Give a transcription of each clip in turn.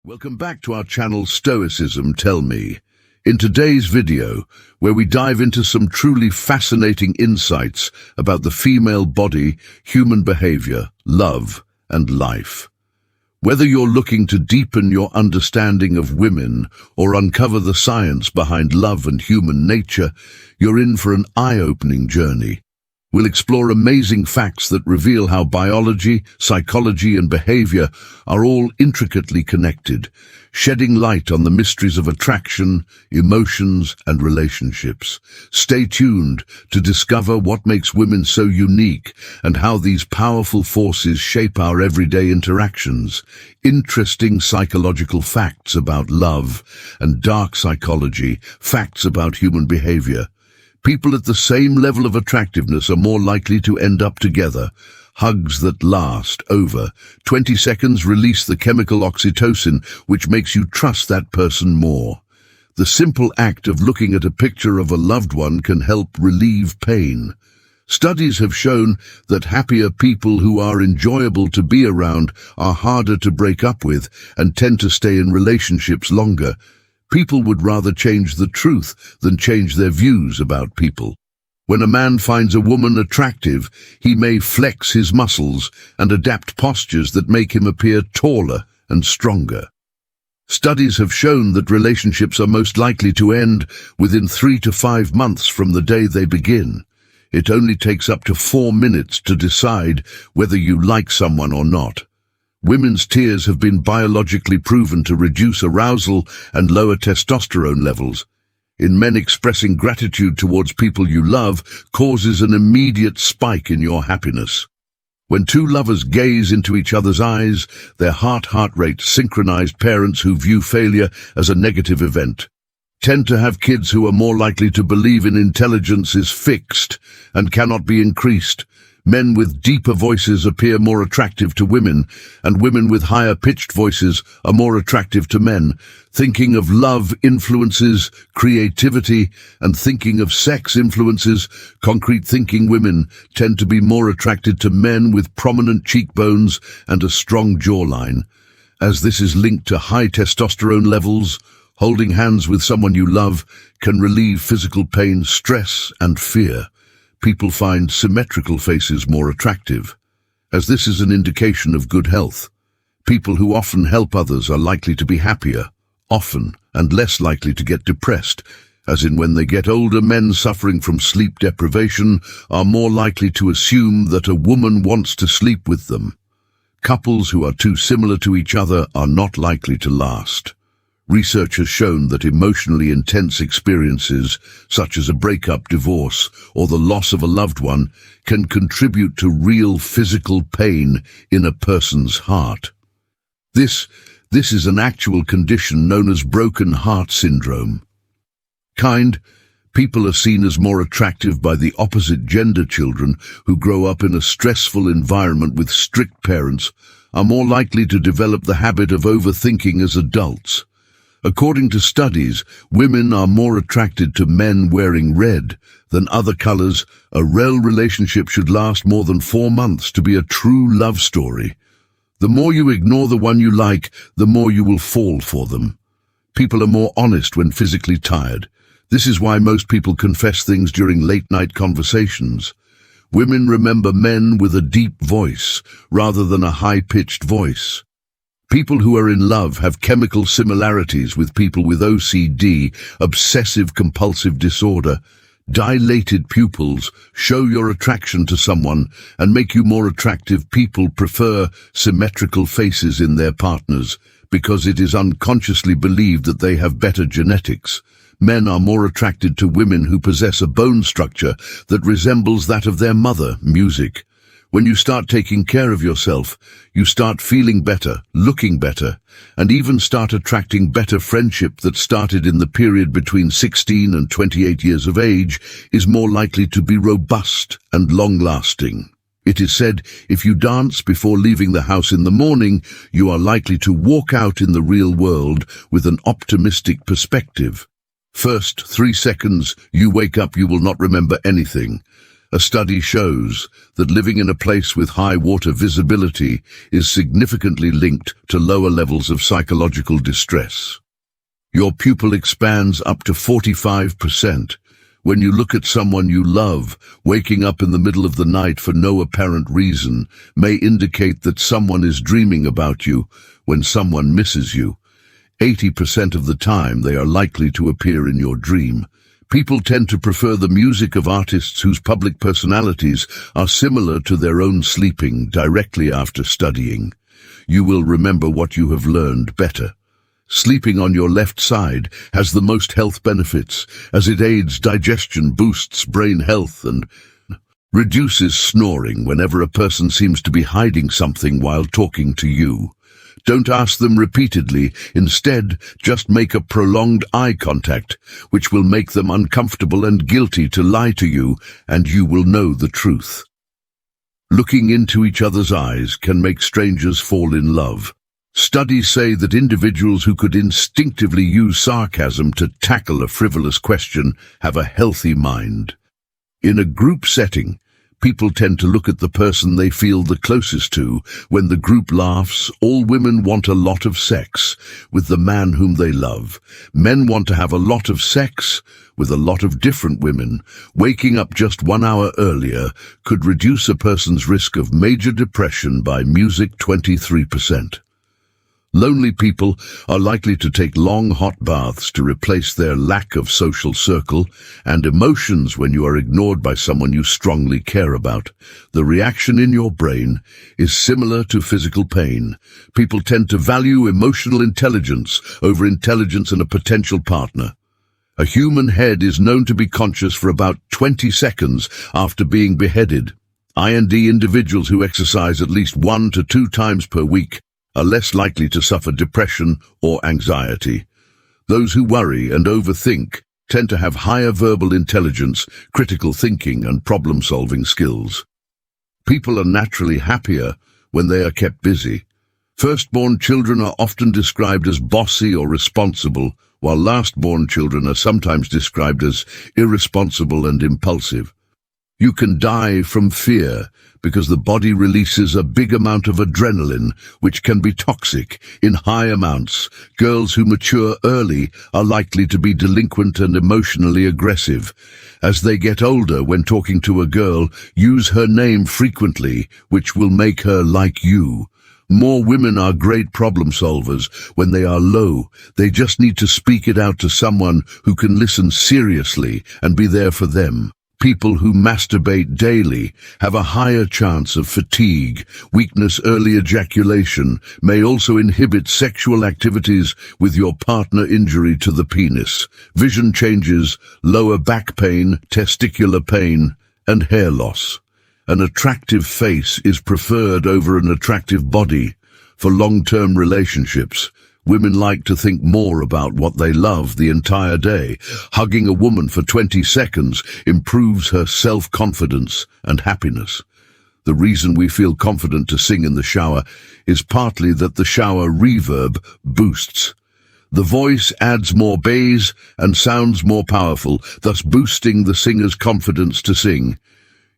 Welcome back to our channel Stoicism Tell Me. In today's video, where we dive into some truly fascinating insights about the female body, human behavior, love, and life. Whether you're looking to deepen your understanding of women or uncover the science behind love and human nature, you're in for an eye-opening journey. We'll explore amazing facts that reveal how biology, psychology, and behavior are all intricately connected, shedding light on the mysteries of attraction, emotions, and relationships. Stay tuned to discover what makes women so unique and how these powerful forces shape our everyday interactions. Interesting psychological facts about love and dark psychology, facts about human behavior. People at the same level of attractiveness are more likely to end up together. Hugs that last over 20 seconds release the chemical oxytocin, which makes you trust that person more. The simple act of looking at a picture of a loved one can help relieve pain. Studies have shown that happier people who are enjoyable to be around are harder to break up with and tend to stay in relationships longer. People would rather change the truth than change their views about people. When a man finds a woman attractive, he may flex his muscles and adapt postures that make him appear taller and stronger. Studies have shown that relationships are most likely to end within 3 to 5 months from the day they begin. It only takes up to 4 minutes to decide whether you like someone or not. Women's tears have been biologically proven to reduce arousal and lower testosterone levels. In men, expressing gratitude towards people you love causes an immediate spike in your happiness. When two lovers gaze into each other's eyes, their heart rate synchronized. Parents who view failure as a negative event tend to have kids who are more likely to believe in intelligence is fixed and cannot be increased. Men with deeper voices appear more attractive to women, and women with higher-pitched voices are more attractive to men. Thinking of love influences creativity, and thinking of sex influences concrete-thinking. Women tend to be more attracted to men with prominent cheekbones and a strong jawline. As this is linked to high testosterone levels, holding hands with someone you love can relieve physical pain, stress, and fear. People find symmetrical faces more attractive, as this is an indication of good health. People who often help others are likely to be happier, often, and less likely to get depressed, as in when they get older. Men suffering from sleep deprivation are more likely to assume that a woman wants to sleep with them. Couples who are too similar to each other are not likely to last. Research has shown that emotionally intense experiences, such as a breakup, divorce, or the loss of a loved one, can contribute to real physical pain in a person's heart. This is an actual condition known as broken heart syndrome. People are seen as more attractive by the opposite gender. Children who grow up in a stressful environment with strict parents are more likely to develop the habit of overthinking as adults. According to studies, women are more attracted to men wearing red than other colors. A real relationship should last more than 4 months to be a true love story. The more you ignore the one you like, the more you will fall for them. People are more honest when physically tired. This is why most people confess things during late-night conversations. Women remember men with a deep voice rather than a high-pitched voice. People who are in love have chemical similarities with people with OCD, obsessive-compulsive disorder. Dilated pupils show your attraction to someone and make you more attractive. People prefer symmetrical faces in their partners because it is unconsciously believed that they have better genetics. Men are more attracted to women who possess a bone structure that resembles that of their mother. Music. When you start taking care of yourself, you start feeling better, looking better, and even start attracting better. Friendship that started in the period between 16 and 28 years of age is more likely to be robust and long-lasting. It is said, if you dance before leaving the house in the morning, you are likely to walk out in the real world with an optimistic perspective. First 3 seconds you wake up, you will not remember anything. A study shows that living in a place with high water visibility is significantly linked to lower levels of psychological distress. Your pupil expands up to 45%. When you look at someone you love, waking up in the middle of the night for no apparent reason may indicate that someone is dreaming about you when someone misses you. 80% of the time they are likely to appear in your dream. People tend to prefer the music of artists whose public personalities are similar to their own sleeping directly after studying. You will remember what you have learned better. Sleeping on your left side has the most health benefits, as it aids digestion, boosts brain health, and reduces snoring whenever a person seems to be hiding something while talking to you. Don't ask them repeatedly. Instead, just make a prolonged eye contact, which will make them uncomfortable and guilty to lie to you, and you will know the truth. Looking into each other's eyes can make strangers fall in love. Studies say that individuals who could instinctively use sarcasm to tackle a frivolous question have a healthy mind. In a group setting, people tend to look at the person they feel the closest to. When the group laughs, all women want a lot of sex with the man whom they love. Men want to have a lot of sex with a lot of different women. Waking up just 1 hour earlier could reduce a person's risk of major depression by 23%. Lonely people are likely to take long hot baths to replace their lack of social circle and emotions when you are ignored by someone you strongly care about. The reaction in your brain is similar to physical pain. People tend to value emotional intelligence over intelligence in a potential partner. A human head is known to be conscious for about 20 seconds after being beheaded. Individuals who exercise at least 1 to 2 times per week are less likely to suffer depression or anxiety. Those who worry and overthink tend to have higher verbal intelligence, critical thinking, and problem-solving skills. People are naturally happier when they are kept busy. Firstborn children are often described as bossy or responsible, while lastborn children are sometimes described as irresponsible and impulsive. You can die from fear because the body releases a big amount of adrenaline, which can be toxic in high amounts. Girls who mature early are likely to be delinquent and emotionally aggressive. As they get older, when talking to a girl, use her name frequently, which will make her like you. More women are great problem solvers when they are low. They just need to speak it out to someone who can listen seriously and be there for them. People who masturbate daily have a higher chance of fatigue, weakness. Early ejaculation may also inhibit sexual activities with your partner. Injury to the penis, vision changes, lower back pain, testicular pain, and hair loss. An attractive face is preferred over an attractive body. For long-term relationships, women like to think more about what they love the entire day. Hugging a woman for 20 seconds improves her self-confidence and happiness. The reason we feel confident to sing in the shower is partly that the shower reverb boosts. The voice adds more bass and sounds more powerful, thus boosting the singer's confidence to sing.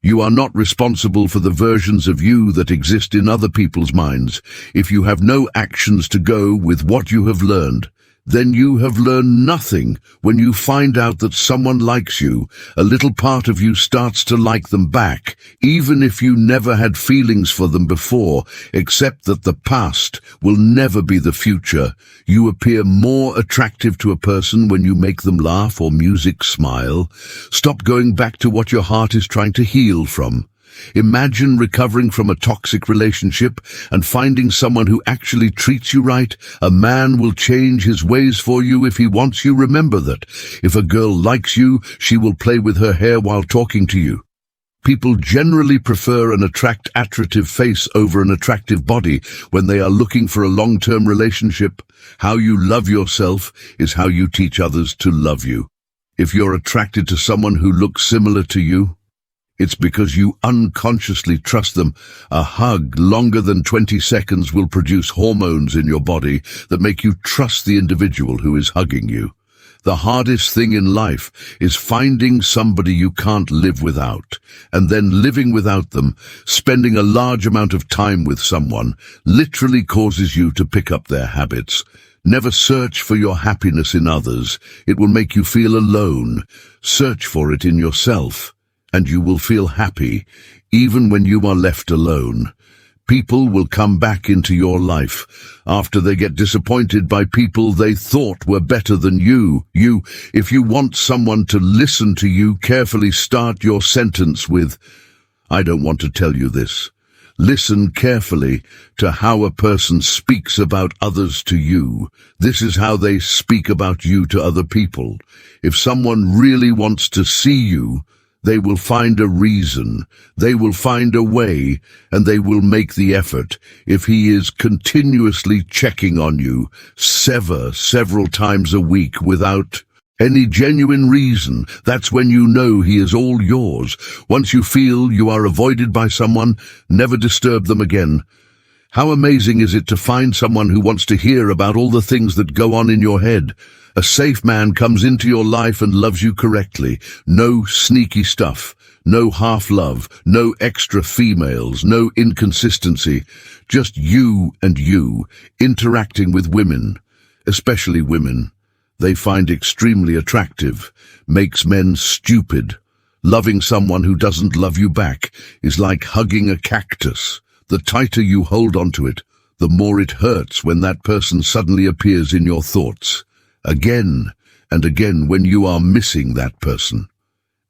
You are not responsible for the versions of you that exist in other people's minds. If you have no actions to go with what you have learned, then you have learned nothing. When you find out that someone likes you, a little part of you starts to like them back, even if you never had feelings for them before, except that the past will never be the future. You appear more attractive to a person when you make them laugh or music smile. Stop going back to what your heart is trying to heal from. Imagine recovering from a toxic relationship and finding someone who actually treats you right. A man will change his ways for you if he wants you. Remember that. If a girl likes you, she will play with her hair while talking to you. People generally prefer an attractive face over an attractive body when they are looking for a long-term relationship. How you love yourself is how you teach others to love you. If you're attracted to someone who looks similar to you, it's because you unconsciously trust them. A hug longer than 20 seconds will produce hormones in your body that make you trust the individual who is hugging you. The hardest thing in life is finding somebody you can't live without, and then living without them. Spending a large amount of time with someone literally causes you to pick up their habits. Never search for your happiness in others. It will make you feel alone. Search for it in yourself, and you will feel happy, even when you are left alone. People will come back into your life after they get disappointed by people they thought were better than you. If you want someone to listen to you, carefully start your sentence with, "I don't want to tell you this." Listen carefully to how a person speaks about others to you. This is how they speak about you to other people. If someone really wants to see you, they will find a reason, they will find a way, and they will make the effort. If he is continuously checking on you, several times a week without any genuine reason, that's when you know he is all yours. Once you feel you are avoided by someone, never disturb them again. How amazing is it to find someone who wants to hear about all the things that go on in your head? A safe man comes into your life and loves you correctly. No sneaky stuff, no half-love, no extra females, no inconsistency. Just you and you, interacting with women, especially women. They find extremely attractive, makes men stupid. Loving someone who doesn't love you back is like hugging a cactus. The tighter you hold onto it, the more it hurts when that person suddenly appears in your thoughts. Again and again when you are missing that person.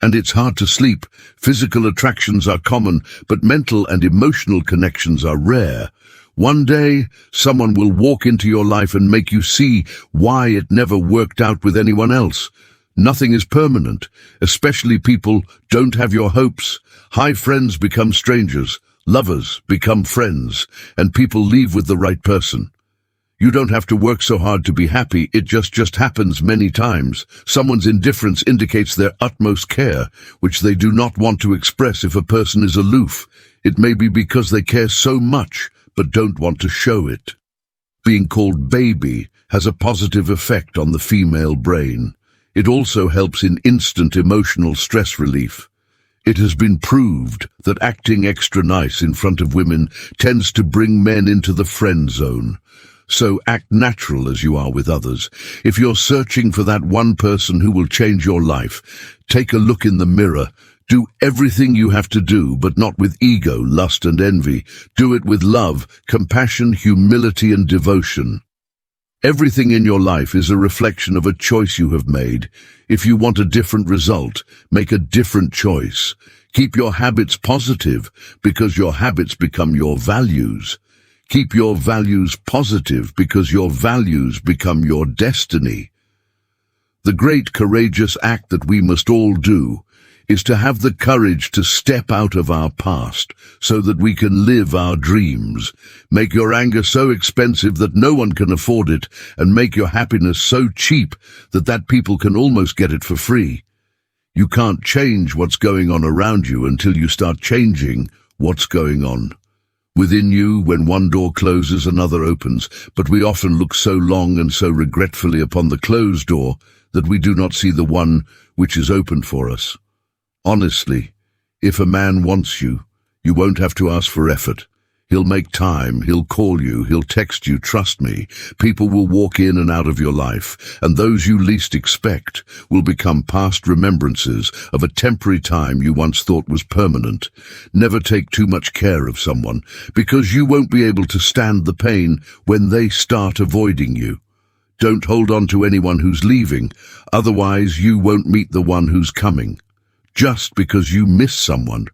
And it's hard to sleep. Physical attractions are common, but mental and emotional connections are rare. One day, someone will walk into your life and make you see why it never worked out with anyone else. Nothing is permanent, especially people don't have your hopes. High friends become strangers, lovers become friends, and people leave with the right person. You don't have to work so hard to be happy, it just happens many times. Someone's indifference indicates their utmost care, which they do not want to express if a person is aloof. It may be because they care so much, but don't want to show it. Being called baby has a positive effect on the female brain. It also helps in instant emotional stress relief. It has been proved that acting extra nice in front of women tends to bring men into the friend zone. So act natural as you are with others. If you're searching for that one person who will change your life, take a look in the mirror. Do everything you have to do, but not with ego, lust, and envy. Do it with love, compassion, humility, and devotion. Everything in your life is a reflection of a choice you have made. If you want a different result, make a different choice. Keep your habits positive, because your habits become your values. Keep your values positive, because your values become your destiny. The great courageous act that we must all do is to have the courage to step out of our past so that we can live our dreams. Make your anger so expensive that no one can afford it, and make your happiness so cheap that people can almost get it for free. You can't change what's going on around you until you start changing what's going on within you. When one door closes, another opens, but we often look so long and so regretfully upon the closed door that we do not see the one which is open for us. Honestly, if a man wants you, you won't have to ask for effort. He'll make time, he'll call you, he'll text you, trust me. People will walk in and out of your life, and those you least expect will become past remembrances of a temporary time you once thought was permanent. Never take too much care of someone, because you won't be able to stand the pain when they start avoiding you. Don't hold on to anyone who's leaving, otherwise you won't meet the one who's coming. Just because you miss someone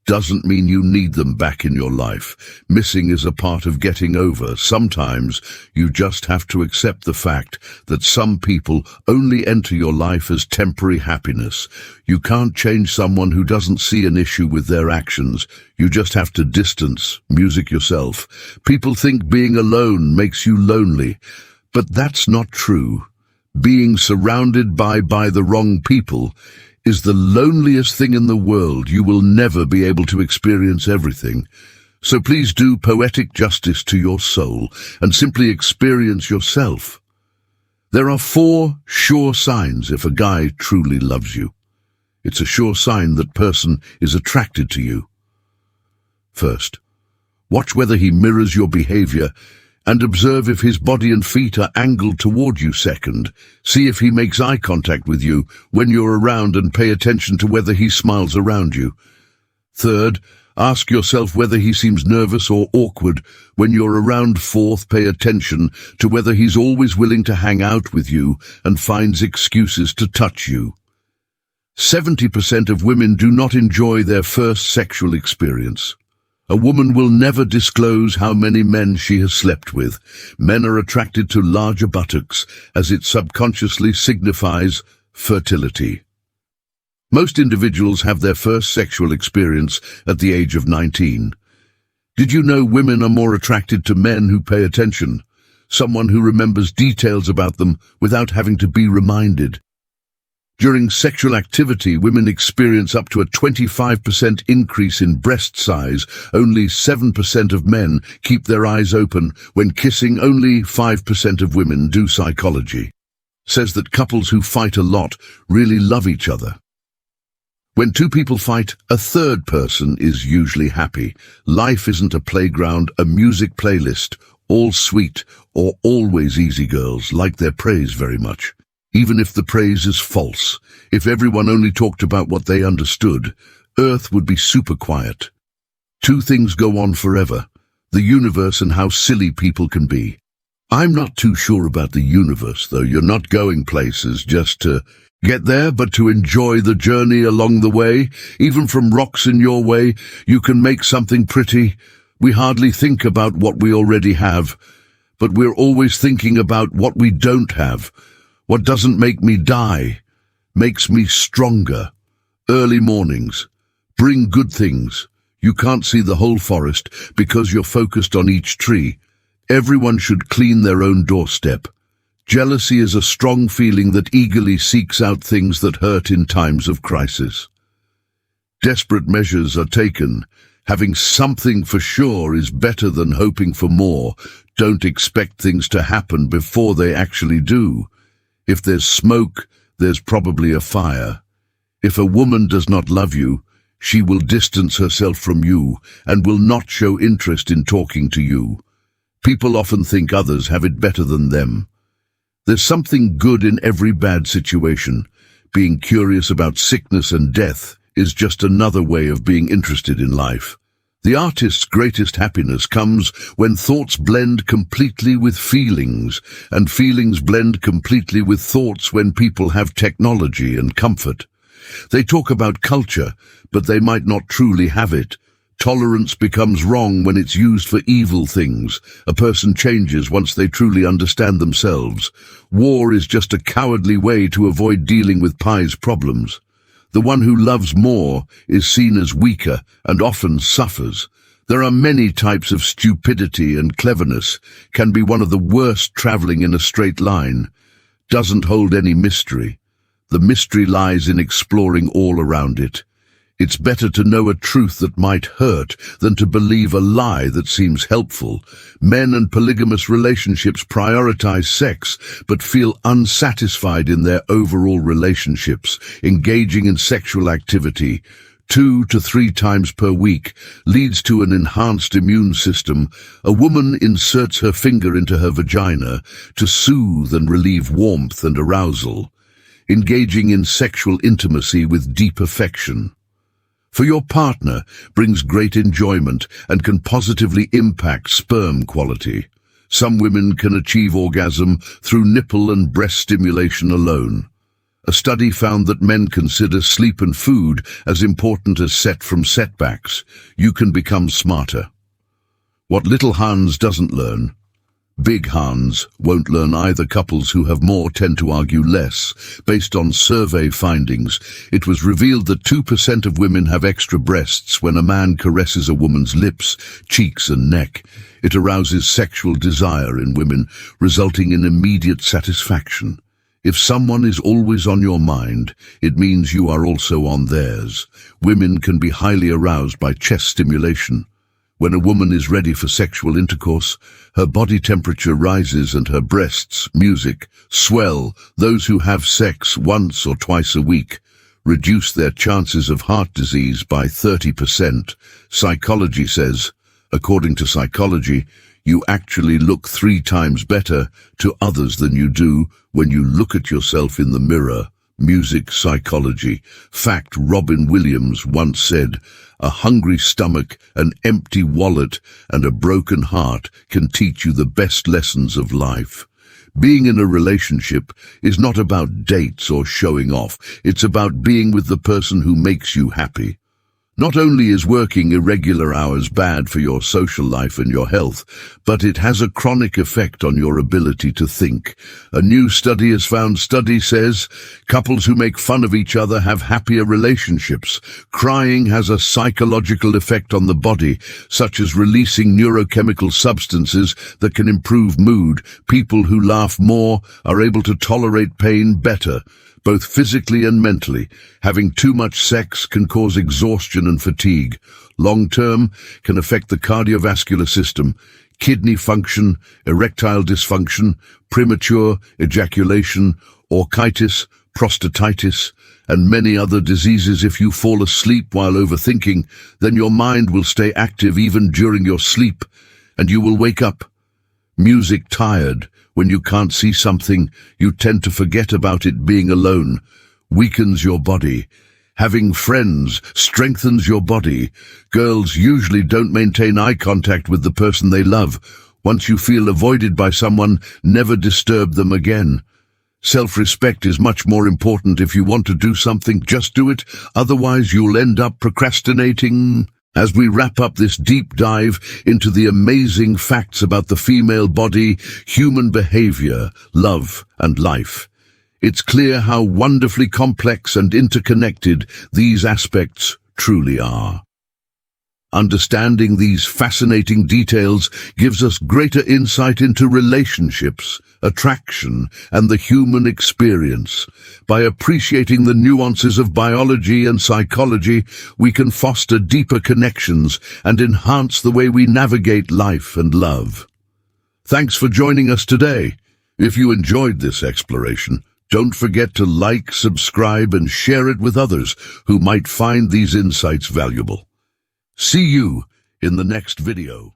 doesn't mean you need them back in your life. Missing is a part of getting over. Sometimes you just have to accept the fact that some people only enter your life as temporary happiness. You can't change someone who doesn't see an issue with their actions. You just have to distance, music yourself. People think being alone makes you lonely, but that's not true. Being surrounded by the wrong people is the loneliest thing in the world. You will never be able to experience everything. So please do poetic justice to your soul and simply experience yourself. There are 4 sure signs if a guy truly loves you. It's a sure sign that person is attracted to you. First, watch whether he mirrors your behavior and observe if his body and feet are angled toward you. Second, see if he makes eye contact with you when you're around and pay attention to whether he smiles around you. Third, ask yourself whether he seems nervous or awkward when you're around. Fourth, pay attention to whether he's always willing to hang out with you and finds excuses to touch you. 70% of women do not enjoy their first sexual experience. A woman will never disclose how many men she has slept with. Men are attracted to larger buttocks as it subconsciously signifies fertility. Most individuals have their first sexual experience at the age of 19. Did you know women are more attracted to men who pay attention? Someone who remembers details about them without having to be reminded. During sexual activity, women experience up to a 25% increase in breast size. Only 7% of men keep their eyes open when kissing. Only 5% of women do. Psychology says that couples who fight a lot really love each other. When 2 people fight, a third person is usually happy. Life isn't a playground, a music playlist, all sweet or always easy. Girls like their praise very much. Even if the praise is false, if everyone only talked about what they understood, Earth would be super quiet. 2 things go on forever: the universe and how silly people can be. I'm not too sure about the universe, though. You're not going places just to get there, but to enjoy the journey along the way. Even from rocks in your way, you can make something pretty. We hardly think about what we already have, but we're always thinking about what we don't have. What doesn't make me die makes me stronger. Early mornings bring good things. You can't see the whole forest because you're focused on each tree. Everyone should clean their own doorstep. Jealousy is a strong feeling that eagerly seeks out things that hurt in times of crisis. Desperate measures are taken. Having something for sure is better than hoping for more. Don't expect things to happen before they actually do. If there's smoke, there's probably a fire. If a woman does not love you, she will distance herself from you and will not show interest in talking to you. People often think others have it better than them. There's something good in every bad situation. Being curious about sickness and death is just another way of being interested in life. The artist's greatest happiness comes when thoughts blend completely with feelings, and feelings blend completely with thoughts when people have technology and comfort. They talk about culture, but they might not truly have it. Tolerance becomes wrong when it's used for evil things. A person changes once they truly understand themselves. War is just a cowardly way to avoid dealing with Pi's problems. The one who loves more is seen as weaker and often suffers. There are many types of stupidity, and cleverness can be one of the worst. Traveling in a straight line doesn't hold any mystery. The mystery lies in exploring all around it. It's better to know a truth that might hurt than to believe a lie that seems helpful. Men in polygamous relationships prioritize sex but feel unsatisfied in their overall relationships. Engaging in sexual activity 2 to 3 times per week leads to an enhanced immune system. A woman inserts her finger into her vagina to soothe and relieve warmth and arousal. Engaging in sexual intimacy with deep affection for your partner brings great enjoyment and can positively impact sperm quality. Some women can achieve orgasm through nipple and breast stimulation alone. A study found that men consider sleep and food as important as set from setbacks. You can become smarter. What little Hans doesn't learn, big Hans won't learn either. Couples who have more tend to argue less. Based on survey findings, it was revealed that 2% of women have extra breasts when a man caresses a woman's lips, cheeks and neck. It arouses sexual desire in women, resulting in immediate satisfaction. If someone is always on your mind, it means you are also on theirs. Women can be highly aroused by chest stimulation. When a woman is ready for sexual intercourse, her body temperature rises and her breasts, music, swell. Those who have sex once or twice a week reduce their chances of heart disease by 30%. Psychology says, according to psychology, you actually look 3 times better to others than you do when you look at yourself in the mirror. Music psychology. Fact: Robin Williams once said, "A hungry stomach, an empty wallet, and a broken heart can teach you the best lessons of life." Being in a relationship is not about dates or showing off. It's about being with the person who makes you happy. Not only is working irregular hours bad for your social life and your health, but it has a chronic effect on your ability to think. A new study says couples who make fun of each other have happier relationships. Crying has a psychological effect on the body, such as releasing neurochemical substances that can improve mood. People who laugh more are able to tolerate pain better, both physically and mentally. Having too much sex can cause exhaustion and fatigue. Long-term can affect the cardiovascular system, kidney function, erectile dysfunction, premature ejaculation, orchitis, prostatitis, and many other diseases. If you fall asleep while overthinking, then your mind will stay active even during your sleep, and you will wake up music tired. When you can't see something, you tend to forget about it. Being alone weakens your body. Having friends strengthens your body. Girls usually don't maintain eye contact with the person they love. Once you feel avoided by someone, never disturb them again. Self-respect is much more important. If you want to do something, just do it. Otherwise, you'll end up procrastinating. As we wrap up this deep dive into the amazing facts about the female body, human behavior, love, and life, it's clear how wonderfully complex and interconnected these aspects truly are. Understanding these fascinating details gives us greater insight into relationships, attraction, and the human experience. By appreciating the nuances of biology and psychology, we can foster deeper connections and enhance the way we navigate life and love. Thanks for joining us today. If you enjoyed this exploration, don't forget to like, subscribe, and share it with others who might find these insights valuable. See you in the next video.